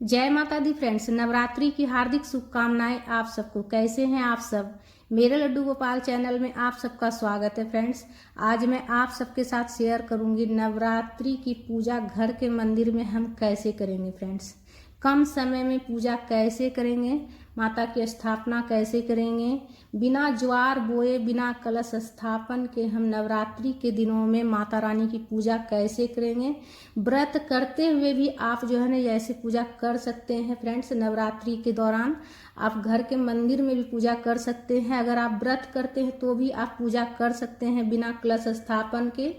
जय माता दी फ्रेंड्स, नवरात्रि की हार्दिक शुभकामनाएं आप सबको। कैसे हैं आप सब? मेरे लड्डू गोपाल चैनल में आप सबका स्वागत है फ्रेंड्स। आज मैं आप सबके साथ शेयर करूंगी नवरात्रि की पूजा घर के मंदिर में हम कैसे करेंगे फ्रेंड्स। कम समय में पूजा कैसे करेंगे, माता की स्थापना कैसे करेंगे, बिना ज्वार बोए बिना कलश स्थापन के हम नवरात्रि के दिनों में माता रानी की पूजा कैसे करेंगे। व्रत करते हुए भी आप जो है ना ऐसे पूजा कर सकते हैं फ्रेंड्स। नवरात्रि के दौरान आप घर के मंदिर में भी पूजा कर सकते हैं। अगर आप व्रत करते हैं तो भी आप पूजा कर सकते हैं बिना कलश स्थापन के,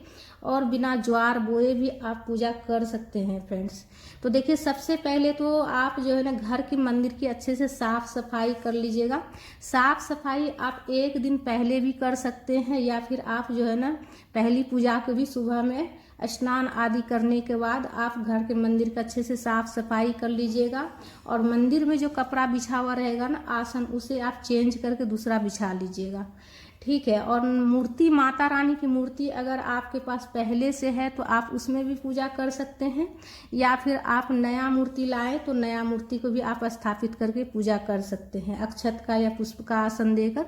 और बिना ज्वार बोए भी आप पूजा कर सकते हैं फ्रेंड्स। तो देखिए, सबसे पहले तो आप जो है ना घर के मंदिर की अच्छे से साफ सफाई कर लीजिएगा। साफ सफाई आप एक दिन पहले भी कर सकते हैं, या फिर आप जो है ना पहली पूजा को भी सुबह में स्नान आदि करने के बाद आप घर के मंदिर का अच्छे से साफ सफाई कर लीजिएगा। और मंदिर में जो कपड़ा बिछा हुआ रहेगा ना आसन, उसे आप चेंज करके दूसरा बिछा लीजिएगा, ठीक है। और मूर्ति, माता रानी की मूर्ति अगर आपके पास पहले से है तो आप उसमें भी पूजा कर सकते हैं, या फिर आप नया मूर्ति लाए तो नया मूर्ति को भी आप स्थापित करके पूजा कर सकते हैं। अक्षत का या पुष्प का आसन देकर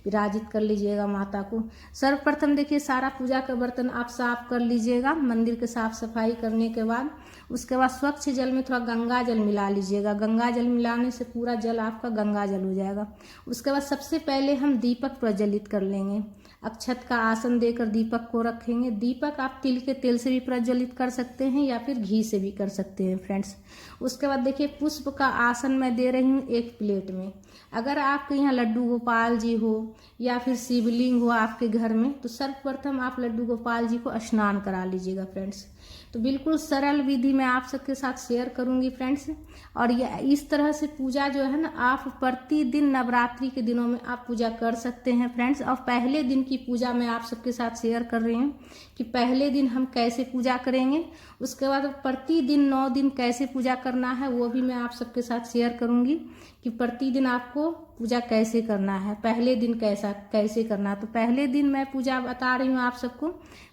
विराजित कर लीजिएगा माता को। सर्वप्रथम देखिए, सारा पूजा का बर्तन आप साफ कर लीजिएगा। मंदिर के साफ सफाई करने के बाद उसके बाद स्वच्छ जल में थोड़ा गंगा जल मिला लीजिएगा। गंगा जल मिलाने से पूरा जल आपका गंगा जल हो जाएगा। उसके बाद सबसे पहले हम दीपक प्रज्वलित कर लेंगे। अक्षत का आसन देकर दीपक को रखेंगे। दीपक आप तिल के तेल से भी प्रज्वलित कर सकते हैं या फिर घी से भी कर सकते हैं फ्रेंड्स। उसके बाद देखिए, पुष्प का आसन मैं दे रही हूँ एक प्लेट में। अगर आपके यहाँ लड्डू गोपाल जी हो या फिर शिवलिंग हो आपके घर में, तो सर्वप्रथम आप लड्डू गोपाल जी को स्नान करा लीजिएगा फ्रेंड्स। तो बिल्कुल सरल विधि मैं आप सबके साथ शेयर करूंगी फ्रेंड्स। और ये इस तरह से पूजा जो है ना आप प्रतिदिन नवरात्रि के दिनों में आप पूजा कर सकते हैं फ्रेंड्स। और पहले दिन की पूजा मैं आप सबके साथ शेयर कर रही हूँ कि पहले दिन हम कैसे पूजा करेंगे। उसके बाद प्रतिदिन 9 दिन कैसे पूजा करना है वो भी मैं आप सबके साथ शेयर करूंगी कि प्रतिदिन आपको पूजा कैसे करना है, पहले दिन कैसे करना है। तो पहले दिन मैं पूजा बता रही हूँ आप सबको,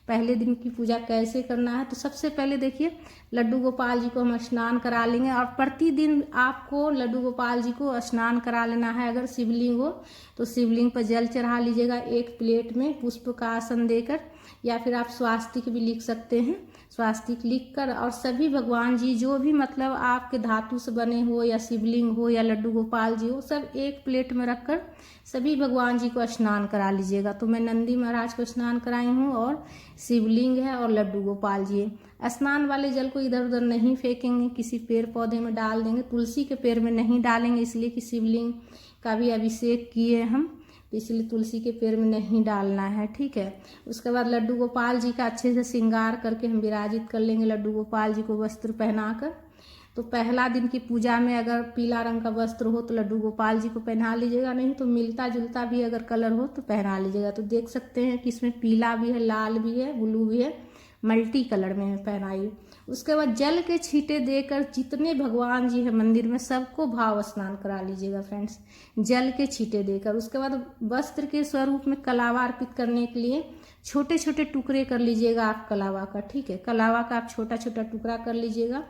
पहले दिन की पूजा कैसे करना है। तो सबसे पहले देखिए, लड्डू गोपाल जी को हम स्नान करा लेंगे। और प्रतिदिन आपको लड्डू गोपाल जी को स्नान करा लेना है। अगर शिवलिंग हो तो शिवलिंग पर जल चढ़ा लीजिएगा एक प्लेट में पुष्प का आसन देकर, या फिर आप स्वास्तिक भी लिख सकते हैं। स्वास्तिक लिखकर और सभी भगवान जी जो भी मतलब आपके धातु से बने हो या शिवलिंग हो या लड्डू गोपाल जी हो, सब एक प्लेट में रखकर सभी भगवान जी को स्नान करा लीजिएगा। तो मैं नंदी महाराज को स्नान कराई हूँ, और शिवलिंग है और लड्डू गोपाल जी है। स्नान वाले जल को इधर उधर नहीं फेंकेंगे, किसी पेड़ पौधे में डाल देंगे। तुलसी के पेड़ में नहीं डालेंगे, इसलिए कि शिवलिंग का भी अभिषेक किए हम, तो इसलिए तुलसी के पेड़ में नहीं डालना है, ठीक है। उसके बाद लड्डू गोपाल जी का अच्छे से श्रृंगार करके हम विराजित कर लेंगे लड्डू गोपाल जी को वस्त्र पहनाकर। तो पहला दिन की पूजा में अगर पीला रंग का वस्त्र हो तो लड्डू गोपाल जी को पहना लीजिएगा, नहीं तो मिलता जुलता भी अगर कलर हो तो पहना लीजिएगा। तो देख सकते हैं कि इसमें पीला भी है, लाल भी है, ब्लू भी है, मल्टी कलर में पहनाई। उसके बाद जल के छींटे देकर जितने भगवान जी है मंदिर में सबको भाव स्नान करा लीजिएगा फ्रेंड्स, जल के छींटे देकर। उसके बाद वस्त्र के स्वरूप में कलावा अर्पित करने के लिए छोटे छोटे टुकड़े कर लीजिएगा आप कलावा का, ठीक है। कलावा का आप छोटा छोटा टुकड़ा कर लीजिएगा,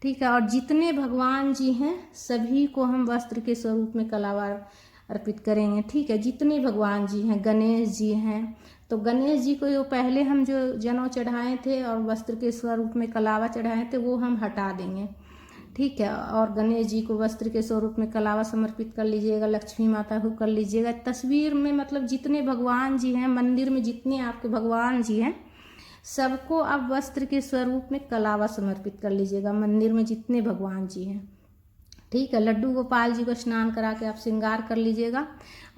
ठीक है। और जितने भगवान जी हैं सभी को हम वस्त्र के स्वरूप में कलावा अर्पित करेंगे, ठीक है। जितने भगवान जी हैं, गणेश जी हैं, तो गणेश जी को जो पहले हम जो जनेऊ चढ़ाए थे और वस्त्र के स्वरूप में कलावा चढ़ाए थे वो हम हटा देंगे, ठीक है। और गणेश जी को वस्त्र के स्वरूप में कलावा समर्पित कर लीजिएगा। लक्ष्मी माता को कर लीजिएगा। तस्वीर में मतलब जितने भगवान जी हैं मंदिर में, जितने आपके भगवान जी हैं सबको आप वस्त्र के स्वरूप में कलावा समर्पित कर लीजिएगा, मंदिर में जितने भगवान जी हैं, ठीक है। लड्डू गोपाल जी को स्नान करा के आप श्रृंगार कर लीजिएगा।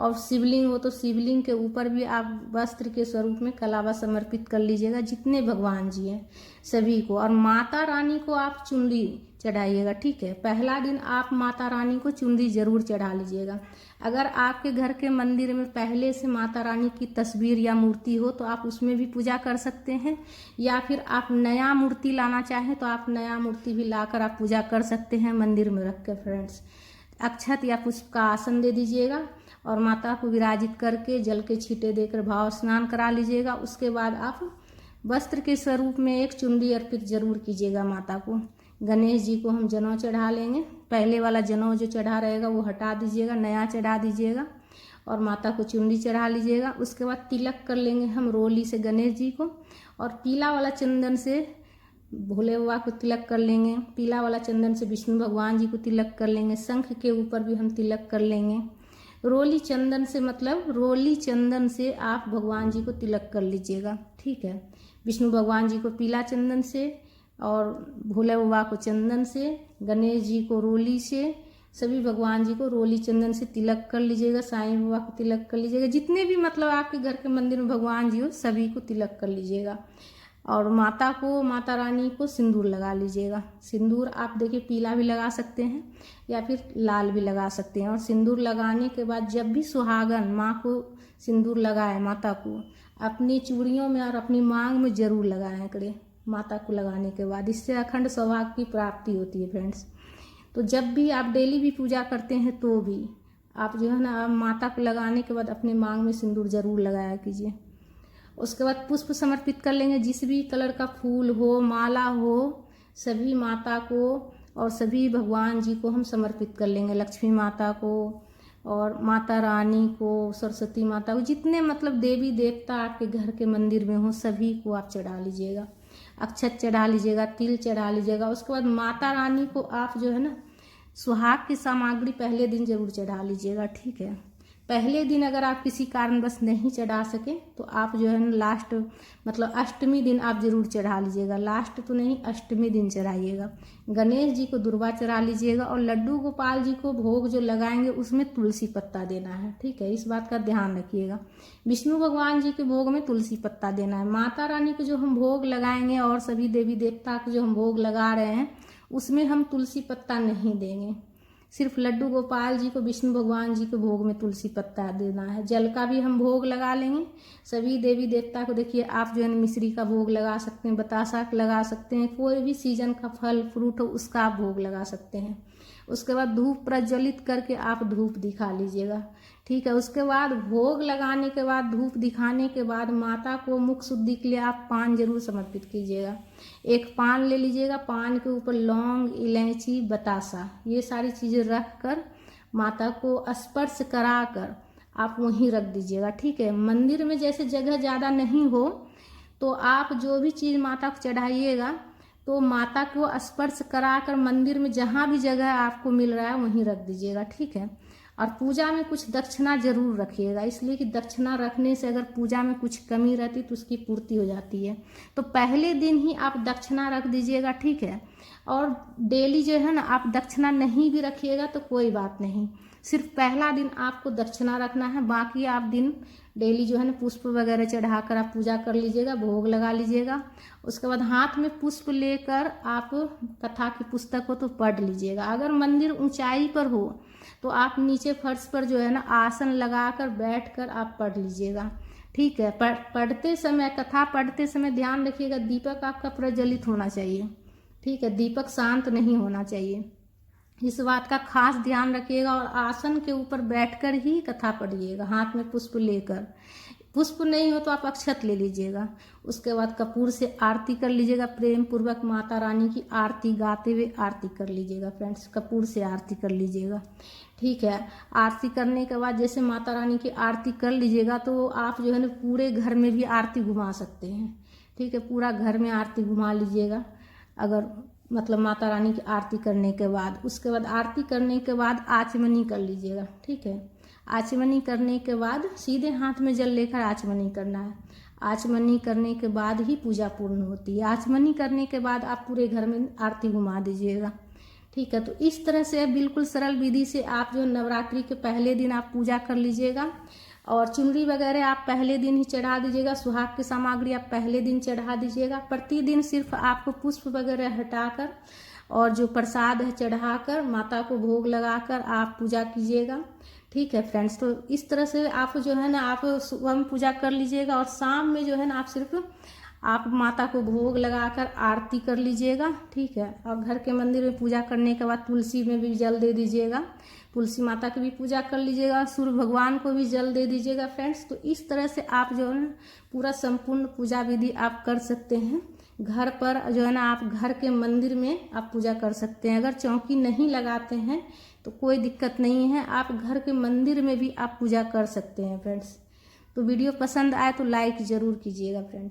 और शिवलिंग हो तो शिवलिंग के ऊपर भी आप वस्त्र के स्वरूप में कलावा समर्पित कर लीजिएगा, जितने भगवान जी हैं सभी को। और माता रानी को आप चुनरी चढ़ाइएगा, ठीक है। पहला दिन आप माता रानी को चुनरी जरूर चढ़ा लीजिएगा। अगर आपके घर के मंदिर में पहले से माता रानी की तस्वीर या मूर्ति हो तो आप उसमें भी पूजा कर सकते हैं, या फिर आप नया मूर्ति लाना चाहें तो आप नया मूर्ति भी लाकर आप पूजा कर सकते हैं मंदिर में रख कर फ्रेंड्स। अक्षत या पुष्प का आसन दे दीजिएगा और माता को विराजित करके जल के छींटे देकर भाव स्नान करा लीजिएगा। उसके बाद आप वस्त्र के स्वरूप में एक चुनरी अर्पित जरूर कीजिएगा माता को, गणेश जी को हम जनेऊ चढ़ा लेंगे। पहले वाला जनेऊ जो चढ़ा रहेगा वो हटा दीजिएगा, नया चढ़ा दीजिएगा और माता को चुनरी चढ़ा लीजिएगा। उसके बाद तिलक कर लेंगे हम रोली से गणेश जी को, और पीला वाला चंदन से भोले बाबा को तिलक कर लेंगे। पीला वाला चंदन से विष्णु भगवान जी को तिलक कर लेंगे। शंख के ऊपर भी हम तिलक कर लेंगे। रोली चंदन से मतलब रोली चंदन से आप भगवान जी को तिलक कर लीजिएगा, ठीक है। विष्णु भगवान जी को पीला चंदन से और भोले बाबा को चंदन से, गणेश जी को रोली से, सभी भगवान जी को रोली चंदन से तिलक कर लीजिएगा। साईं बाबा को तिलक कर लीजिएगा। जितने भी मतलब आपके घर के मंदिर में भगवान जी हो सभी को तिलक कर लीजिएगा। और माता को, माता रानी को सिंदूर लगा लीजिएगा। सिंदूर आप देखिए पीला भी लगा सकते हैं या फिर लाल भी लगा सकते हैं। और सिंदूर लगाने के बाद जब भी सुहागन माँ को सिंदूर लगाए, माता को अपनी चूड़ियों में और अपनी मांग में जरूर लगाया करें माता को लगाने के बाद। इससे अखंड सौभाग्य की प्राप्ति होती है फ्रेंड्स। तो जब भी आप डेली भी पूजा करते हैं तो भी आप जो है ना माता को लगाने के बाद अपने मांग में सिंदूर जरूर लगाया कीजिए। उसके बाद पुष्प समर्पित कर लेंगे। जिस भी कलर का फूल हो, माला हो, सभी माता को और सभी भगवान जी को हम समर्पित कर लेंगे। लक्ष्मी माता को और माता रानी को, सरस्वती माता को, जितने मतलब देवी देवता आपके घर के मंदिर में हो सभी को आप चढ़ा लीजिएगा। अक्षत चढ़ा लीजिएगा, तिल चढ़ा लीजिएगा। उसके बाद माता रानी को आप जो है ना सुहाग की सामग्री पहले दिन जरूर चढ़ा लीजिएगा, ठीक है। पहले दिन अगर आप किसी कारणवश नहीं चढ़ा सके तो आप जो है ना लास्ट मतलब अष्टमी दिन आप जरूर चढ़ा लीजिएगा। लास्ट तो नहीं, अष्टमी दिन चढ़ाइएगा। गणेश जी को दुर्वा चढ़ा लीजिएगा। और लड्डू गोपाल जी को भोग जो लगाएंगे उसमें तुलसी पत्ता देना है, ठीक है। इस बात का ध्यान रखिएगा। विष्णु भगवान जी के भोग में तुलसी पत्ता देना है। माता रानी को जो हम भोग लगाएंगे और सभी देवी देवता को जो हम भोग लगा रहे हैं उसमें हम तुलसी पत्ता नहीं देंगे। सिर्फ लड्डू गोपाल जी को, विष्णु भगवान जी के भोग में तुलसी पत्ता देना है। जल का भी हम भोग लगा लेंगे। सभी देवी देवता को देखिए आप जो है मिश्री का भोग लगा सकते हैं, बतासा लगा सकते हैं, कोई भी सीजन का फल फ्रूट हो उसका आप भोग लगा सकते हैं। उसके बाद धूप प्रज्वलित करके आप धूप दिखा लीजिएगा, ठीक है। उसके बाद भोग लगाने के बाद, धूप दिखाने के बाद माता को मुख शुद्धि के लिए आप पान जरूर समर्पित कीजिएगा। एक पान ले लीजिएगा। पान के ऊपर लौंग, इलायची, बतासा ये सारी चीज़ें रख कर माता को स्पर्श करा कर आप वहीं रख दीजिएगा, ठीक है। मंदिर में जैसे जगह ज़्यादा नहीं हो तो आप जो भी चीज़ माता को चढ़ाइएगा तो माता को स्पर्श करा कर मंदिर में जहाँ भी जगह आपको मिल रहा है वहीं रख दीजिएगा, ठीक है। और पूजा में कुछ दक्षिणा जरूर रखिएगा, इसलिए कि दक्षिणा रखने से अगर पूजा में कुछ कमी रहती तो उसकी पूर्ति हो जाती है। तो पहले दिन ही आप दक्षिणा रख दीजिएगा, ठीक है। और डेली जो है ना आप दक्षिणा नहीं भी रखिएगा तो कोई बात नहीं, सिर्फ पहला दिन आपको दक्षिणा रखना है। बाकी आप दिन डेली जो है ना पुष्प वगैरह चढ़ाकर आप पूजा कर लीजिएगा, भोग लगा लीजिएगा। उसके बाद हाथ में पुष्प लेकर आप कथा की पुस्तक हो तो पढ़ लीजिएगा। अगर मंदिर ऊंचाई पर हो तो आप नीचे फर्श पर जो है ना आसन लगाकर बैठकर आप पढ़ लीजिएगा, ठीक है। पढ़ते समय, कथा पढ़ते समय ध्यान रखिएगा दीपक आपका प्रज्वलित होना चाहिए, ठीक है। दीपक शांत नहीं होना चाहिए, इस बात का खास ध्यान रखिएगा। और आसन के ऊपर बैठकर ही कथा पढ़िएगा, हाथ में पुष्प लेकर। पुष्प नहीं हो तो आप अक्षत ले लीजिएगा। उसके बाद कपूर से आरती कर लीजिएगा। प्रेम पूर्वक माता रानी की आरती गाते हुए आरती कर लीजिएगा फ्रेंड्स, कपूर से आरती कर लीजिएगा, ठीक है। आरती करने के बाद जैसे माता रानी की आरती कर लीजिएगा तो आप जो है ना पूरे घर में भी आरती घुमा सकते हैं, ठीक है। पूरा घर में आरती घुमा लीजिएगा अगर मतलब माता रानी की आरती करने के बाद। उसके बाद आरती करने के बाद आचमनी कर लीजिएगा, ठीक है। आचमनी करने के बाद सीधे हाथ में जल लेकर आचमनी करना है। आचमनी करने के बाद ही पूजा पूर्ण होती है। आचमनी करने के बाद आप पूरे घर में आरती घुमा दीजिएगा, ठीक है। तो इस तरह से बिल्कुल सरल विधि से आप जो नवरात्रि के पहले दिन आप पूजा कर लीजिएगा। और चुनरी वगैरह आप पहले दिन ही चढ़ा दीजिएगा। सुहाग की सामग्री आप पहले दिन चढ़ा दीजिएगा। प्रतिदिन सिर्फ आपको पुष्प वगैरह हटाकर और जो प्रसाद है चढ़ाकर माता को भोग लगाकर आप पूजा कीजिएगा, ठीक है फ्रेंड्स। तो इस तरह से आप जो है ना आप सुबह में पूजा कर लीजिएगा और शाम में जो है ना आप सिर्फ आप माता को भोग लगाकर आरती कर लीजिएगा, ठीक है। और घर के मंदिर में पूजा करने के बाद तुलसी में भी जल दे दीजिएगा। तुलसी माता की भी पूजा कर लीजिएगा। सूर्य भगवान को भी जल दे दीजिएगा फ्रेंड्स। तो इस तरह से आप जो है पूरा संपूर्ण पूजा विधि आप कर सकते हैं। घर पर जो है ना आप घर के मंदिर में आप पूजा कर सकते हैं। अगर चौकी नहीं लगाते हैं तो कोई दिक्कत नहीं है, आप घर के मंदिर में भी आप पूजा कर सकते हैं फ्रेंड्स। तो वीडियो पसंद आए तो लाइक ज़रूर कीजिएगा फ्रेंड्स।